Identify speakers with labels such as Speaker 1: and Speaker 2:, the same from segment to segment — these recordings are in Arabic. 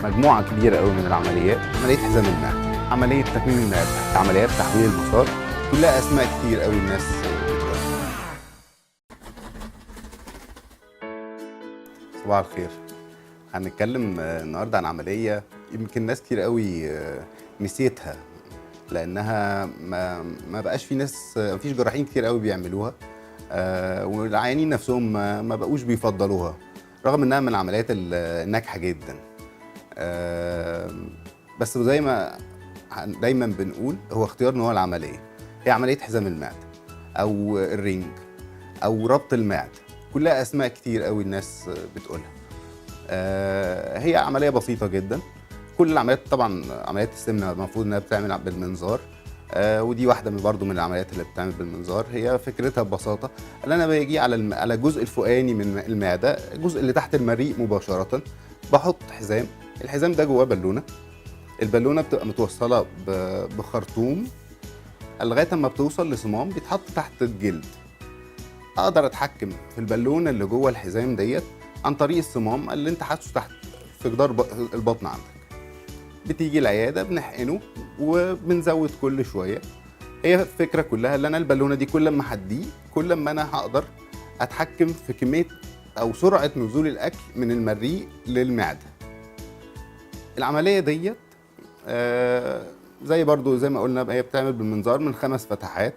Speaker 1: مجموعة كبيرة قوي من العمليات، عملية حزام المعدة، عملية تكميم المعدة، عمليات تحويل المسار، كلها أسماء كتير قوي الناس بتقولها. صباح الخير. هنتكلم النهارده عن عملية يمكن ناس كتير قوي نسيتها، لأنها ما بقاش في ناس، مفيش جراحين كتير قوي بيعملوها، والعيانين نفسهم ما بقوش بيفضلوها رغم انها من العمليات الناجحه جدا. بس زي ما دايما بنقول، هو اختيار ان هو العمليه هي عمليه حزام المعده او الرينج او ربط المعده، كلها اسماء كتير قوي الناس بتقولها. هي عمليه بسيطه جدا. كل العمليات طبعا عمليات السمنه المفروض انها بتعمل بالمنظار، ودي واحده من برضو من العمليات اللي بتعمل بالمنظار. هي فكرتها ببساطه ان انا باجي على الجزء الفوقاني من المعده، الجزء اللي تحت المريء مباشره، بحط حزام. الحزام ده جواه بالونه، البالونه بتبقى متوصله بخرطوم لغايه اما بتوصل لصمام بيتحط تحت الجلد. اقدر اتحكم في البالونه اللي جوه الحزام ديت عن طريق الصمام اللي انت حاطه تحت في جدار البطن عندك. بتيجي العياده بنحقنه وبنزود كل شويه. هي الفكره كلها ان انا البالونه دي كل ما هديه كل ما انا هقدر اتحكم في كميه او سرعه نزول الاكل من المريء للمعده. العمليه ديت زي ما قلنا هي بتعمل بالمنظار من 5 فتحات.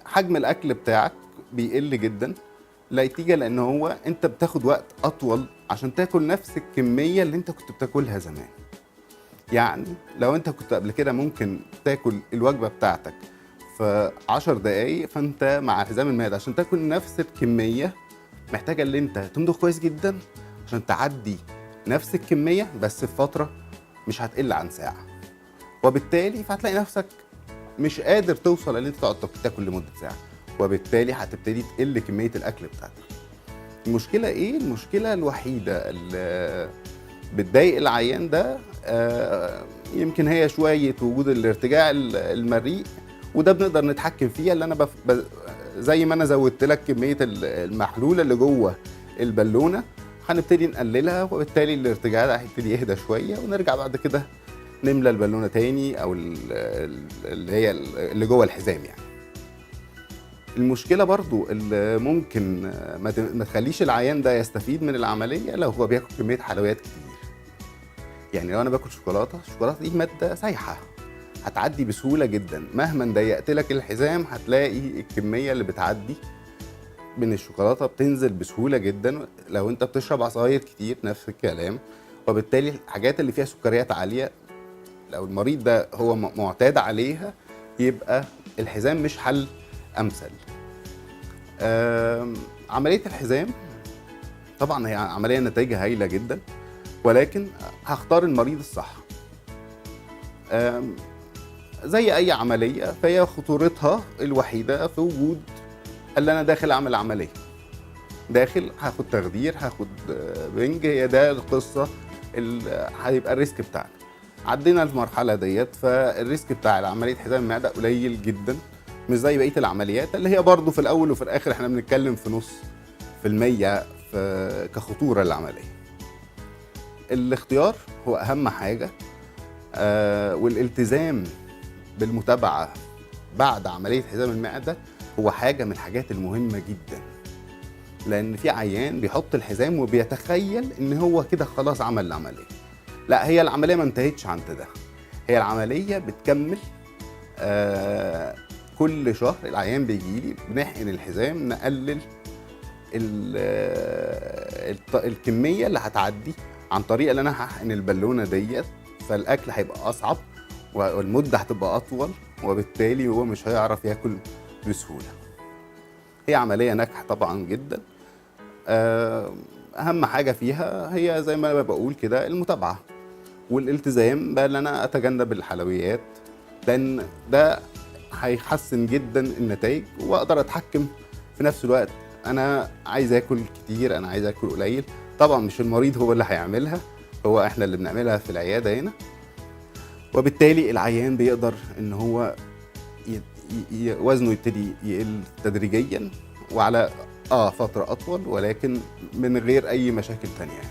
Speaker 1: حجم الاكل بتاعك بيقل جدا نتيجه لان هو انت بتاخد وقت اطول عشان تاكل نفس الكميه اللي انت كنت بتاكلها زمان. يعني لو انت كنت قبل كده ممكن تاكل الوجبه بتاعتك في 10 دقايق، فانت مع حزام المعده عشان تاكل نفس الكميه محتاجه ان انت تمضغ كويس جدا عشان تعدي نفس الكميه بس في فتره مش هتقل عن ساعه، وبالتالي فهتلاقي نفسك مش قادر توصل ان انت تقعد تاكل لمده ساعه، وبالتالي هتبتدي تقل كميه الاكل بتاعتك. المشكله ايه؟ المشكله الوحيده اللي بتضايق العيان ده يمكن هي شويه وجود الارتجاع المريء، وده بنقدر نتحكم فيها. اللي انا زي ما انا زودت لك كميه المحلول اللي جوه البالونه هنبتدي نقللها، وبالتالي الارتجاع ده هيبتدي يهدى شويه، ونرجع بعد كده نملى البالونه تاني او اللي هي اللي جوه الحزام. يعني المشكله برضو اللي ممكن ما تخليش العيان ده يستفيد من العمليه لو هو بياكل كميه حلويات كتير. يعني لو انا باكل شوكولاته، الشوكولاته دي ماده سايحه هتعدي بسهوله جدا، مهما ضيقت لك الحزام هتلاقي الكميه اللي بتعدي من الشوكولاته بتنزل بسهوله جدا. لو انت بتشرب عصاير كتير نفس الكلام، وبالتالي الحاجات اللي فيها سكريات عاليه لو المريض ده هو معتاد عليها يبقى الحزام مش حل امثل. عمليه الحزام طبعا هي عمليه نتائجها هايله جدا، ولكن هختار المريض الصح. زي اي عمليه فهي خطورتها الوحيده في وجود اللي انا داخل اعمل عمليه، داخل هاخد تخدير، هاخد بنج، هي ده القصه اللي هيبقى الريسك بتاعنا. عدينا المرحله ديت، فالريسك بتاع عمليه حزام المعده قليل جدا، مش زي بقيه العمليات اللي هي برضو في الاول وفي الاخر احنا بنتكلم في نص في المية كخطوره للعمليه. الاختيار هو اهم حاجه، والالتزام بالمتابعه بعد عمليه حزام المعده هو حاجه من الحاجات المهمه جدا، لان في عيان بيحط الحزام وبيتخيل ان هو كده خلاص عمل العمليه. لا، هي العمليه ما انتهتش عند ده، هي العمليه بتكمل. كل شهر العيان بيجي لي بنحقن الحزام، نقلل الكميه اللي هتعدي عن طريق اللي انا هحقن البالونه ديت، فالاكل هيبقى اصعب والمده هتبقى اطول، وبالتالي هو مش هيعرف ياكل بسهوله. هي عمليه ناجحه طبعا جدا. اهم حاجه فيها هي زي ما انا بقول كده المتابعه والالتزام بان انا اتجنب الحلويات، لان ده هيحسن جدا النتائج، واقدر اتحكم في نفس الوقت انا عايز اكل كتير، انا عايز اكل قليل. طبعا مش المريض هو اللي هيعملها، هو احنا اللي بنعملها في العياده هنا، وبالتالي العيان بيقدر ان هو وزنه يبتدي يقل تدريجيا وعلى فتره اطول، ولكن من غير اي مشاكل تانية.